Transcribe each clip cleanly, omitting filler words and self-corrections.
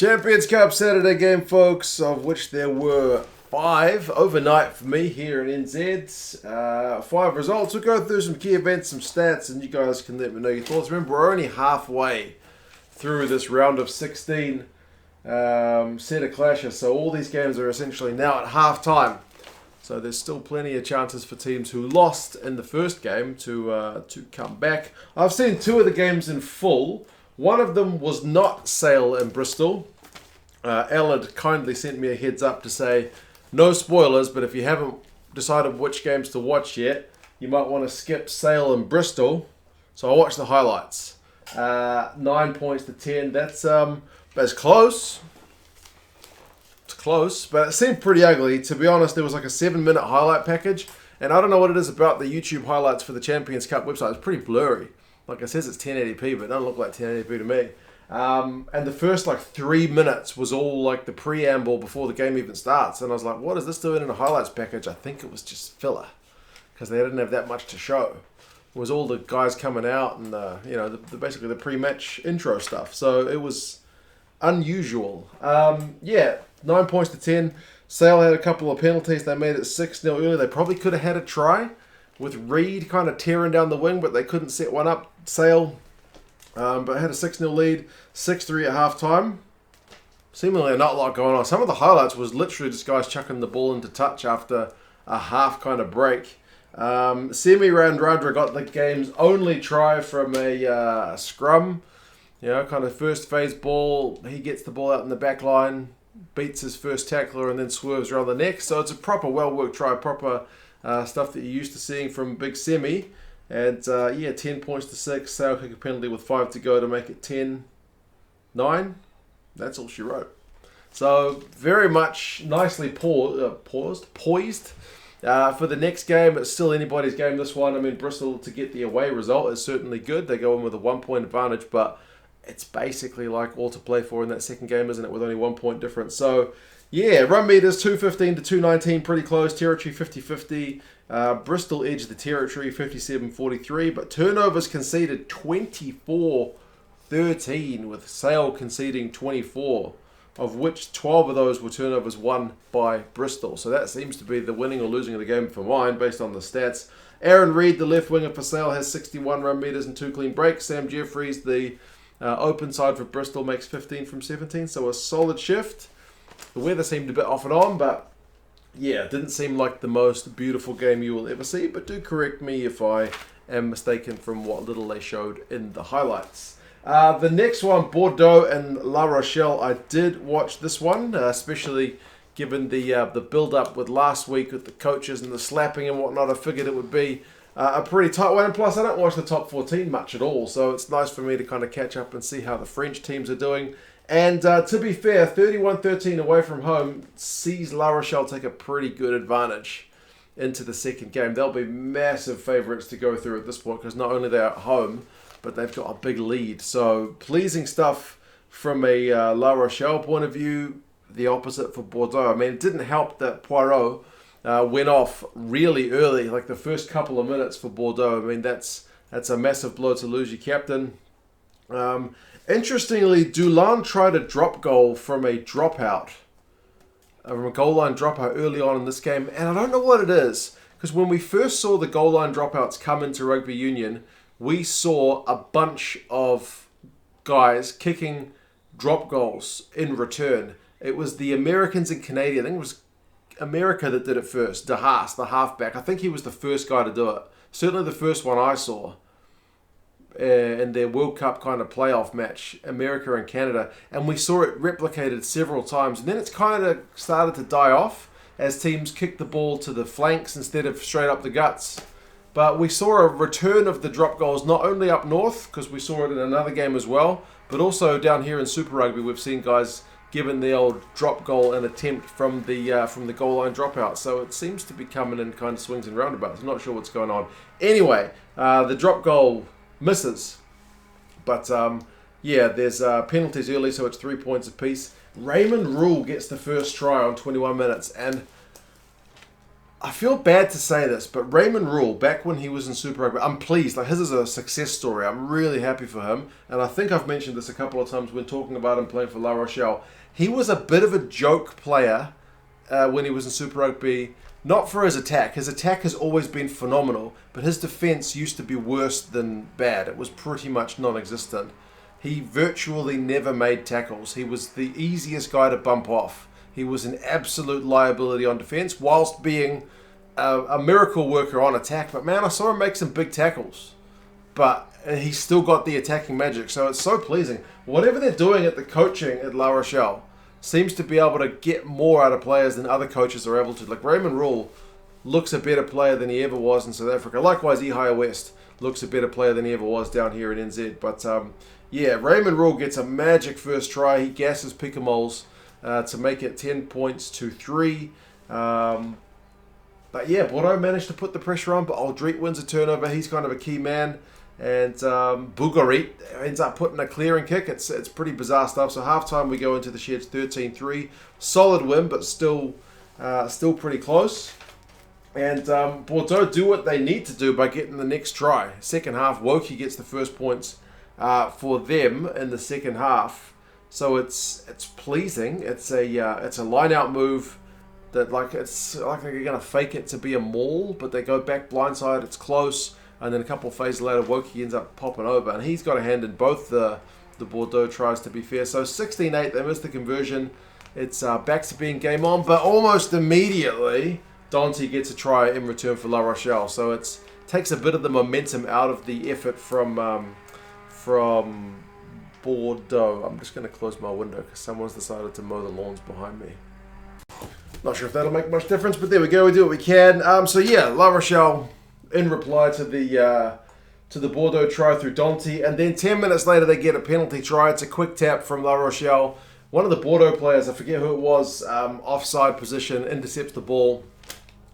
Champions Cup Saturday game, folks, of which there were 5 overnight for me here in NZ. 5 results. We'll go through some key events, some stats, and you guys can let me know your thoughts. Remember, we're only halfway through this round of 16 set of clashes, so all these games are essentially now at half-time. So there's still plenty of chances for teams who lost in the first game to come back. I've seen 2 of the games in full. One of them was not Sale in Bristol. Elle had kindly sent me a heads up to say, no spoilers, but if you haven't decided which games to watch yet, you might want to skip Sale in Bristol. So I watched the highlights. 9 points to 10. That's close. It's close, but it seemed pretty ugly. To be honest, there was like a 7-minute highlight package, and I don't know what it is about the YouTube highlights for the Champions Cup website. It's pretty blurry. Like it says it's 1080p, but it doesn't look like 1080p to me. And the first 3 minutes was all like the preamble before the game even starts. And I was like, what is this doing in a highlights package? I think it was just filler because they didn't have that much to show. It was all the guys coming out and, basically the pre-match intro stuff. So it was unusual. 9 points to 10. Sale had a couple of penalties. They made it 6-0 early. They probably could have had a try with Reed kind of tearing down the wing, but they couldn't set one up. Sale, but had a 6-0 lead, 6-3 at halftime. Seemingly not a lot going on. Some of the highlights was literally just guys chucking the ball into touch after a half kind of break. Semi Radradra got the game's only try from a scrum. Kind of first phase ball. He gets the ball out in the back line, beats his first tackler, and then swerves around the next. So it's a proper, well-worked try, proper stuff that you're used to seeing from Big Semi. And 10 points to 6. Sale kick a penalty with 5 to go to make it 10-9. That's all she wrote. So very much nicely poised for the next game. It's still anybody's game, this one. I mean, Bristol to get the away result is certainly good. They go in with a 1-point advantage, but it's basically like all to play for in that second game, isn't it, with only 1 point difference. So run meters 215 to 219, pretty close. Territory 50-50. Bristol edged the territory 57-43, but turnovers conceded 24-13, with Sale conceding 24, of which 12 of those were turnovers won by Bristol. So that seems to be the winning or losing of the game for mine, based on the stats. Aaron Reed, the left winger for Sale, has 61 run meters and 2 clean breaks. Sam Jeffries, the open side for Bristol, makes 15 from 17, so a solid shift. The weather seemed a bit off and on, but it didn't seem like the most beautiful game you will ever see. But do correct me if I am mistaken from what little they showed in the highlights. The next one, Bordeaux and La Rochelle. I did watch this one, especially given the build-up with last week with the coaches and the slapping and whatnot. I figured it would be a pretty tight one. And plus, I don't watch the top 14 much at all, so it's nice for me to kind of catch up and see how the French teams are doing. And to be fair, 31-13 away from home sees La Rochelle take a pretty good advantage into the second game. They'll be massive favourites to go through at this point because not only they're at home, but they've got a big lead. So pleasing stuff from a La Rochelle point of view. The opposite for Bordeaux. I mean, it didn't help that Poirot went off really early, like the first couple of minutes for Bordeaux. I mean, that's a massive blow to lose your captain. Interestingly, Dulin tried a drop goal from a dropout, from a goal line dropout early on in this game, and I don't know what it is, because when we first saw the goal line dropouts come into rugby union, we saw a bunch of guys kicking drop goals in return. It was the Americans and Canadians. I think it was America that did it first. De Haas, the halfback. I think he was the first guy to do it. Certainly the first one I saw in their World Cup kind of playoff match, America and Canada. And we saw it replicated several times. And then it's kind of started to die off as teams kicked the ball to the flanks instead of straight up the guts. But we saw a return of the drop goals not only up north, because we saw it in another game as well, but also down here in Super Rugby, we've seen guys given the old drop goal and attempt from the goal line dropout. So it seems to be coming in kind of swings and roundabouts. I'm not sure what's going on. Anyway, the drop goal misses. But there's penalties early, so it's 3 points apiece. Raymond Rule gets the first try on 21 minutes. And I feel bad to say this, but Raymond Rule, back when he was in Super Rugby, I'm pleased. Like, his is a success story. I'm really happy for him. And I think I've mentioned this a couple of times when talking about him playing for La Rochelle. He was a bit of a joke player when he was in Super Rugby. Not for his attack. His attack has always been phenomenal, but his defense used to be worse than bad. It was pretty much non-existent. He virtually never made tackles. He was the easiest guy to bump off. He was an absolute liability on defense whilst being a miracle worker on attack. But man, I saw him make some big tackles. But he's still got the attacking magic. So it's so pleasing. Whatever they're doing at the coaching at La Rochelle seems to be able to get more out of players than other coaches are able to. Like Raymond Rule looks a better player than he ever was in South Africa. Likewise, Ehire West looks a better player than he ever was down here in NZ. But yeah, Raymond Rule gets a magic first try. He gasses Pickamoles to make it 10 points to 3. But yeah, Bordeaux managed to put the pressure on, but Aldrit wins a turnover. He's kind of a key man. And Bugarit ends up putting a clearing kick. It's pretty bizarre stuff. So halftime we go into the Sheds 13-3. Solid win, but still pretty close. And Bordeaux do what they need to do by getting the next try. Second half, Woki gets the first points for them in the second half. So it's pleasing. It's a line out move that it's like they're gonna fake it to be a maul, but they go back blindside. It's close, and then a couple of phases later, Woki ends up popping over, and he's got a hand in both the Bordeaux tries. To be fair, so 16-8, they missed the conversion. It's back to being game on, but almost immediately Dante gets a try in return for La Rochelle. So it takes a bit of the momentum out of the effort from Bordeaux. I'm just going to close my window because someone's decided to mow the lawns behind me. Not sure if that'll make much difference, but there we go. We do what we can. So yeah, La Rochelle in reply to the Bordeaux try through Dante, and then 10 minutes later they get a penalty try. It's a quick tap from La Rochelle. One of the Bordeaux players, I forget who it was, offside position, intercepts the ball.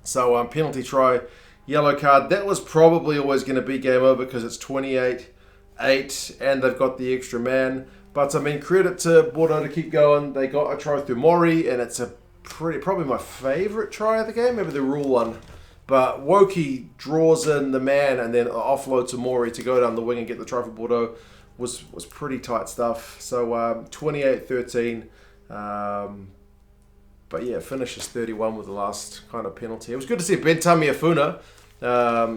So penalty try, yellow card. That was probably always going to be game over because it's 28-8 and they've got the extra man. But I mean, credit to Bordeaux to keep going. They got a try through Maury, and it's probably my favourite try of the game, maybe the rule one. But Woki draws in the man and then offload to Maury to go down the wing and get the try for Bordeaux. Was pretty tight stuff. So 28-13. But yeah, finishes 31 with the last kind of penalty. It was good to see Ben Tamiafuna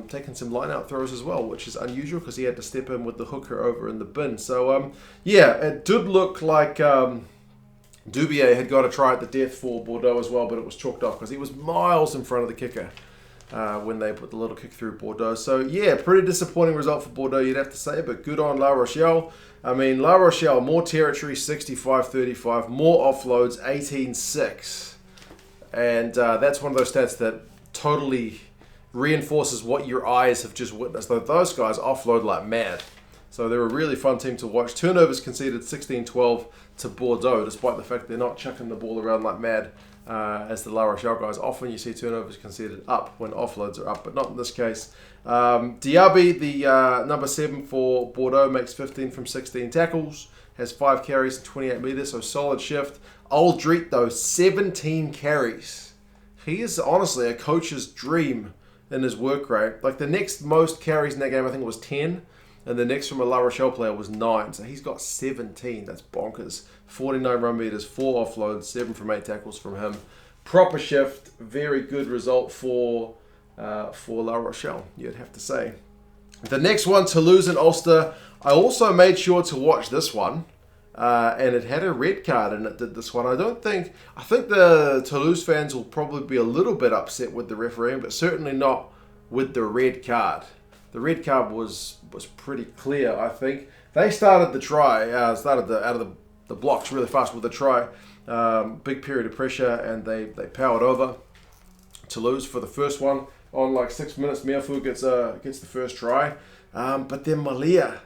taking some line-out throws as well, which is unusual because he had to step in with the hooker over in the bin. So yeah, it did look like Dubier had got a try at the death for Bordeaux as well, but it was chalked off because he was miles in front of the kicker when they put the little kick through Bordeaux. So yeah, pretty disappointing result for Bordeaux, you'd have to say, but good on La Rochelle. I mean, La Rochelle, more territory, 65-35, more offloads, 18-6. And that's one of those stats that totally reinforces what your eyes have just witnessed. Those guys offload like mad. So they're a really fun team to watch. Turnovers conceded 16-12 to Bordeaux, despite the fact they're not chucking the ball around like mad as the La Rochelle guys. Often you see turnovers conceded up when offloads are up, but not in this case. Diaby, the number 7 for Bordeaux, makes 15 from 16 tackles, has 5 carries and 28 metres, so solid shift. Aldrit, though, 17 carries. He is honestly a coach's dream in his work rate. Like the next most carries in that game, I think it was 10. And the next from a La Rochelle player was 9. So he's got 17. That's bonkers. 49 run meters, 4 offloads, 7 from 8 tackles from him. Proper shift. Very good result for La Rochelle, you'd have to say. The next one, Toulouse and Ulster. I also made sure to watch this one. And it had a red card in it, did this one. I think the Toulouse fans will probably be a little bit upset with the refereeing, but certainly not with the red card. The red card was pretty clear, I think. They started the try, out of the blocks really fast with the try. Big period of pressure, and they powered over Toulouse for the first one. On like 6 minutes, Miafu gets the first try. But then Malia,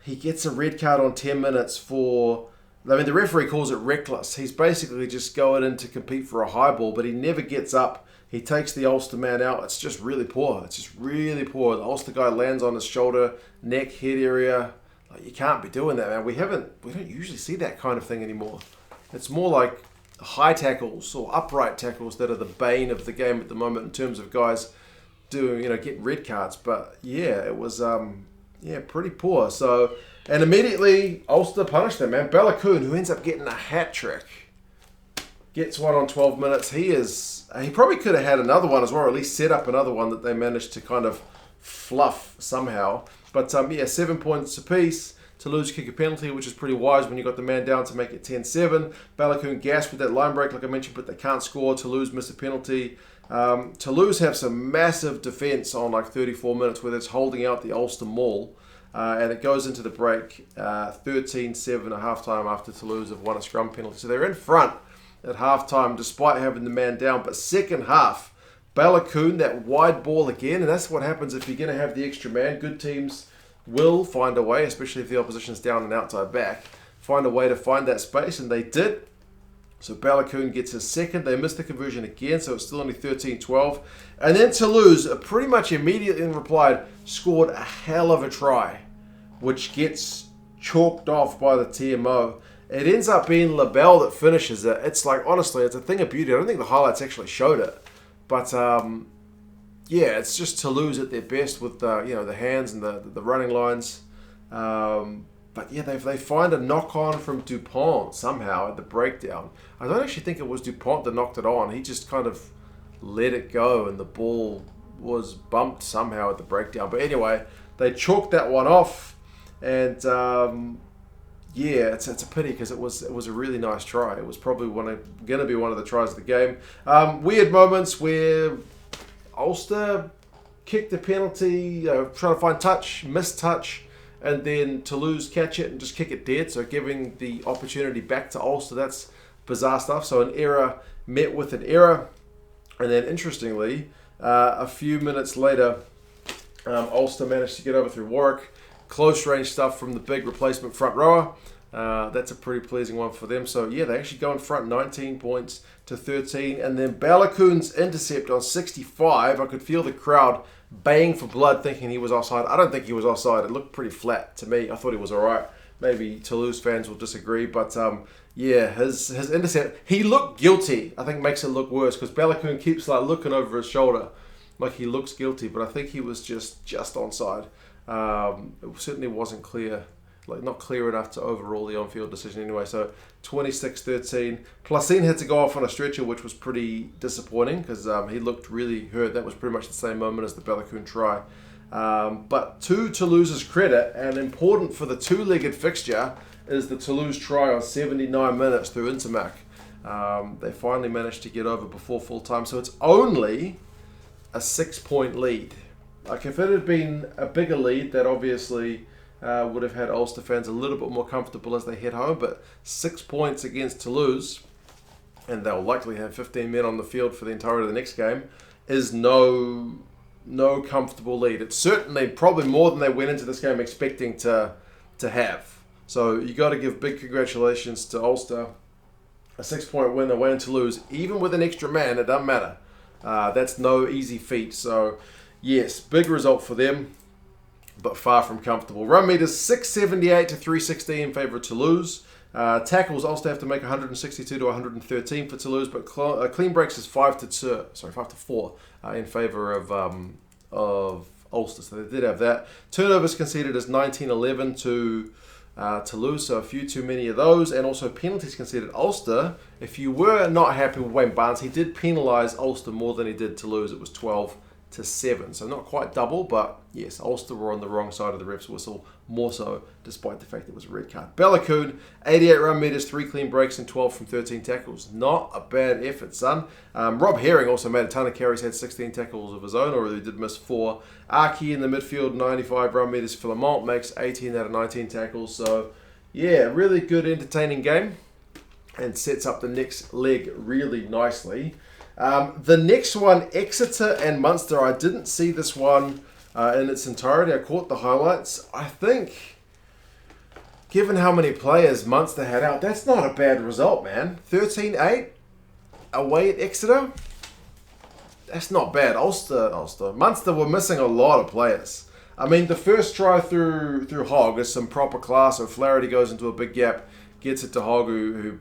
he gets a red card on 10 minutes for... I mean, the referee calls it reckless. He's basically just going in to compete for a high ball, but he never gets up. He takes the Ulster man out. It's just really poor. The Ulster guy lands on his shoulder, neck, head area. Like, you can't be doing that, man. We don't usually see that kind of thing anymore. It's more like high tackles or upright tackles that are the bane of the game at the moment in terms of guys doing, getting red cards. But yeah, it was pretty poor. So, and immediately Ulster punished them, man. Balakoon, who ends up getting a hat trick, gets one on 12 minutes. He probably could have had another one as well, or at least set up another one that they managed to kind of fluff somehow. But 7 points apiece. Toulouse kick a penalty, which is pretty wise when you got the man down to make it 10-7. Balakoon gassed with that line break, like I mentioned, but they can't score. Toulouse miss a penalty. Toulouse have some massive defence on like 34 minutes where it's holding out the Ulster maul. And it goes into the break 13-7 at halftime after Toulouse have won a scrum penalty. So they're in front at halftime despite having the man down. But second half, Balakoon, that wide ball again. And that's what happens if you're going to have the extra man. Good teams will find a way, especially if the opposition's down and outside back, find a way to find that space, and they did. So Balakoon gets his second. They missed the conversion again, so it's still only 13-12. And then Toulouse, pretty much immediately in reply, scored a hell of a try, which gets chalked off by the TMO. It ends up being LaBelle that finishes it. It's like, honestly, it's a thing of beauty. I don't think the highlights actually showed it. But it's just Toulouse at their best with the hands and the running lines. But yeah, they find a knock on from Dupont somehow at the breakdown. I don't actually think it was Dupont that knocked it on. He just kind of let it go and the ball was bumped somehow at the breakdown. But anyway, they chalked that one off, and it's a pity because it was a really nice try. It was probably going to be one of the tries of the game. Weird moments where Ulster kicked the penalty, trying to find touch, missed touch, and then Toulouse catch it and just kick it dead, so giving the opportunity back to Ulster. That's bizarre stuff. So an error met with an error. And then interestingly, a few minutes later, Ulster managed to get over through Warwick. Close range stuff from the big replacement front rower. That's a pretty pleasing one for them. So yeah, they actually go in front 19 points to 13. And then Balakoon's intercept on 65. I could feel the crowd baying for blood, thinking he was offside. I don't think he was offside. It looked pretty flat to me. I thought he was all right. Maybe Toulouse fans will disagree, but his intercept, he looked guilty. I think makes it look worse because Balakoon keeps like looking over his shoulder like he looks guilty, but I think he was just onside. It certainly wasn't clear, like not clear enough to overrule the on-field decision anyway. So 26-13. Placine had to go off on a stretcher, which was pretty disappointing because he looked really hurt. That was pretty much the same moment as the Balakoon try. But to Toulouse's credit, and important for the two-legged fixture, is the Toulouse try on 79 minutes through Intermac. They finally managed to get over before full time, so it's only a 6-point lead. Like if it had been a bigger lead, that obviously would have had Ulster fans a little bit more comfortable as they head home, but 6 points against Toulouse, and they'll likely have 15 men on the field for the entirety of the next game, is no comfortable lead. It's certainly probably more than they went into this game expecting to have. So you got to give big congratulations to Ulster. A 6-point win away in Toulouse, even with an extra man, it doesn't matter. That's no easy feat. So yes, big result for them, but far from comfortable. Run meters 678 to 360 in favour of Toulouse. Tackles, Ulster have to make 162 to 113 for Toulouse, but clean breaks is 5 to 4 in favour of Ulster. So they did have that. Turnovers conceded is 19-11 to Toulouse, so a few too many of those, and also penalties conceded. Ulster, if you were not happy with Wayne Barnes, he did penalise Ulster more than he did Toulouse. It was 12-7, so not quite double, but yes, Ulster were on the wrong side of the ref's whistle, more so, despite the fact it was a red card. Balakoon, 88 run meters, 3 clean breaks, and 12 from 13 tackles. Not a bad effort, son. Rob Herring also made a ton of carries, had 16 tackles of his own, or he did miss 4. Archie in the midfield, 95 run meters. Philemont makes 18 out of 19 tackles. So, yeah, really good, entertaining game, and sets up the next leg really nicely. The next one, Exeter and Munster. I didn't see this one in its entirety. I caught the highlights. I think, given how many players Munster had out, that's not a bad result, man. 13-8 away at Exeter. That's not bad. Ulster. Munster were missing a lot of players. I mean, the first try through Hogg is some proper class. O'Flaherty goes into a big gap, gets it to Hogg, who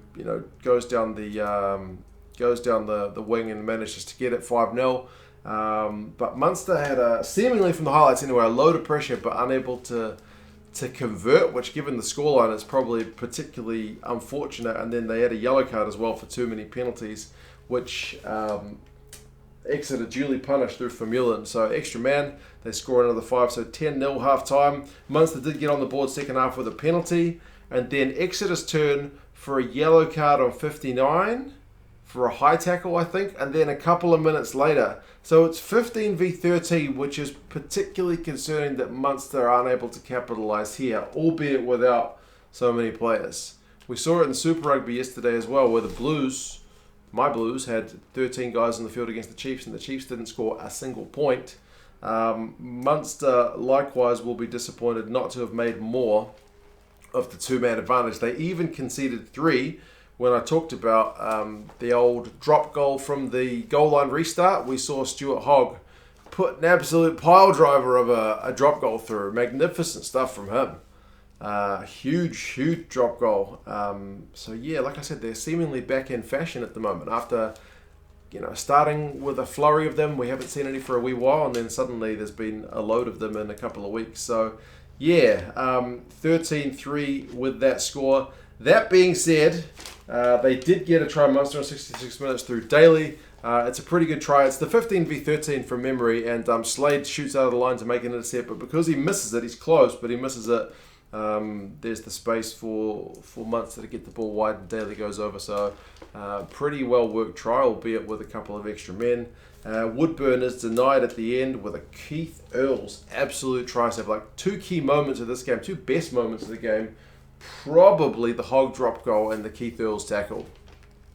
goes down the wing and manages to get it 5-0. But Munster had seemingly from the highlights anyway, a load of pressure, but unable to convert, which given the scoreline is probably particularly unfortunate. And then they had a yellow card as well for too many penalties, which Exeter duly punished through Vermeulen. So extra man, they score another 5, so 10-0 half time. Munster did get on the board second half with a penalty, and then Exeter's turn for a yellow card on 59 for a high tackle, I think, and then a couple of minutes later. So it's 15v13, which is particularly concerning that Munster are unable to capitalise here, albeit without so many players. We saw it in Super Rugby yesterday as well, where the Blues, my Blues, had 13 guys in the field against the Chiefs, and the Chiefs didn't score a single point. Munster, likewise, will be disappointed not to have made more of the two-man advantage. They even conceded 3. When I talked about the old drop goal from the goal line restart, we saw Stuart Hogg put an absolute pile driver of a drop goal through. Magnificent stuff from him. Huge drop goal. So yeah, like I said, they're seemingly back in fashion at the moment. After starting with a flurry of them, we haven't seen any for a wee while, and then suddenly there's been a load of them in a couple of weeks. So yeah, 13-3 with that score. That being said, they did get a try Munster in 66 minutes through Daly. It's a pretty good try. It's the 15v13 from memory, and Slade shoots out of the line to make an intercept, but because he misses it, he's close, but he misses it. There's the space for Munster to get the ball wide, and Daly goes over. So pretty well worked try, albeit with a couple of extra men. Woodburn is denied at the end with a Keith Earls absolute try save. Like two key moments of this game, two best moments of the game. Probably the Hogg drop goal and the Keith Earls tackle.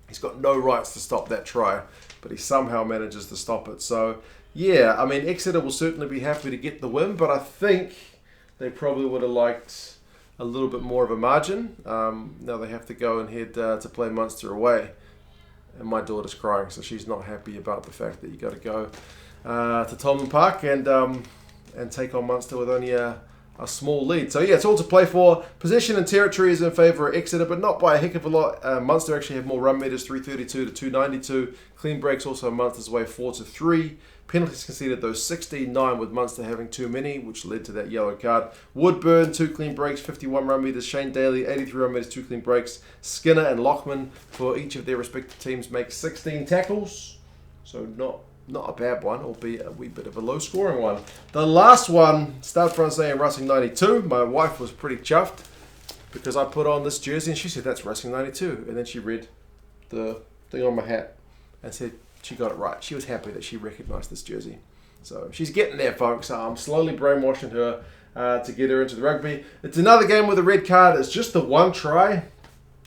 He's got no rights to stop that try, but he somehow manages to stop it. So, yeah, I mean, Exeter will certainly be happy to get the win, but I think they probably would have liked a little bit more of a margin. Now they have to go and head to play Munster away. And my daughter's crying, so she's not happy about the fact that you got to go to Tolman Park and take on Munster with only a small lead. So yeah, it's all to play for. Possession and territory is in favour of Exeter, but not by a heck of a lot. Munster actually have more run meters, 332 to 292. Clean breaks also Munster's way 4-3. Penalties conceded though 16-9, with Munster having too many, which led to that yellow card. Woodburn, 2 clean breaks, 51 run meters. Shane Daly, 83 run meters, 2 clean breaks. Skinner and Lockman for each of their respective teams make 16 tackles. So not a bad one, albeit a wee bit of a low-scoring one. The last one, Stade Français and Racing 92. My wife was pretty chuffed because I put on this jersey and she said, that's Racing 92. And then she read the thing on my hat and said she got it right. She was happy that she recognised this jersey. So she's getting there, folks. I'm slowly brainwashing her to get her into the rugby. It's another game with a red card. It's just the one try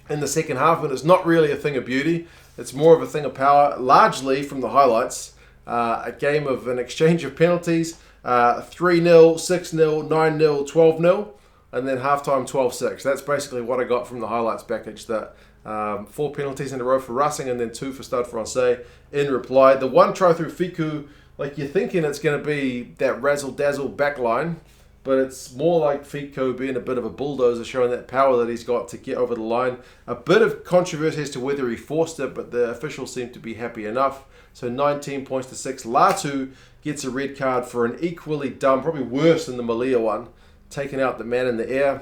in the second half, and it's not really a thing of beauty. It's more of a thing of power, largely from the highlights. A game of an exchange of penalties, 3-0, 6-0, 9-0, 12-0, and then halftime 12-6. That's basically what I got from the highlights package. That 4 penalties in a row for Racing and then 2 for Stade Français in reply. The one try through Fiku, like you're thinking it's going to be that razzle-dazzle backline, but it's more like Fiku being a bit of a bulldozer, showing that power that he's got to get over the line. A bit of controversy as to whether he forced it, but the officials seem to be happy enough. So 19 points to 6. Latu gets a red card for an equally dumb, probably worse than the Malia one, taking out the man in the air.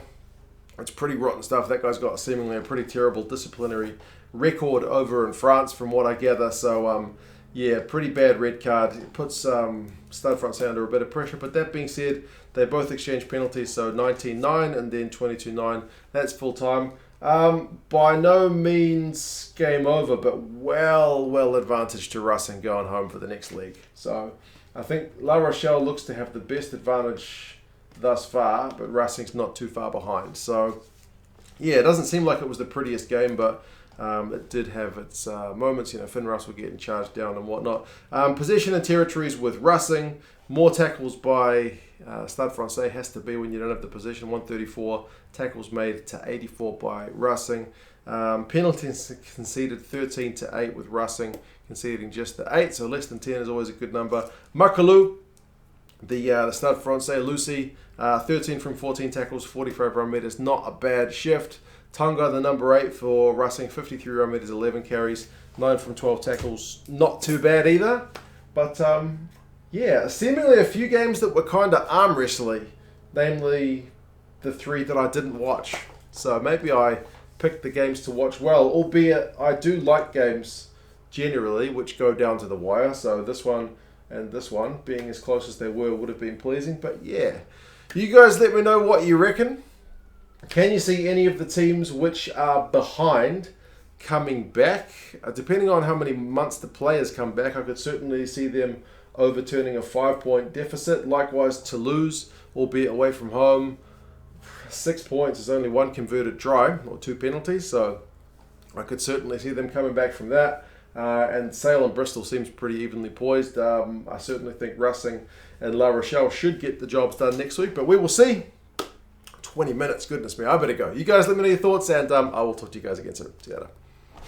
It's pretty rotten stuff. That guy's got seemingly a pretty terrible disciplinary record over in France, from what I gather. So, yeah, pretty bad red card. It puts Stade Français under a bit of pressure. But that being said, they both exchange penalties, so 19-9 and then 22-9. That's full time. By no means game over, but well advantage to Racing going home for the next leg. So I think La Rochelle looks to have the best advantage thus far, but Racing's not too far behind. So yeah, it doesn't seem like it was the prettiest game, but it did have its moments. Finn Russell getting charged down and whatnot. Possession and territories with Racing. More tackles by Stade Français has to be when you don't have the possession. 134 tackles made to 84 by Racing. Penalties conceded 13-8 with Racing conceding just the 8, so less than 10 is always a good number. Makalu, the Stade Français Lucy, 13 from 14 tackles, 45 run meters, not a bad shift. Tonga, the number 8 for Racing, 53 run meters, 11 carries, 9 from 12 tackles. Not too bad either. But yeah, seemingly a few games that were kind of arm wrestly, namely the 3 that I didn't watch. So maybe I picked the games to watch well, albeit I do like games generally which go down to the wire. So this one and this one, being as close as they were, would have been pleasing. But yeah, you guys let me know what you reckon. Can you see any of the teams which are behind coming back? Depending on how many Munster players come back, I could certainly see them overturning a 5-point deficit. Likewise, Toulouse, albeit away from home, 6 points is only 1 converted try or 2 penalties, so I could certainly see them coming back from that. And Sale and Bristol seems pretty evenly poised. I certainly think Racing and La Rochelle should get the jobs done next week, but we will see. 20 minutes, goodness me, I better go. You guys let me know your thoughts, and I will talk to you guys again soon. See you later.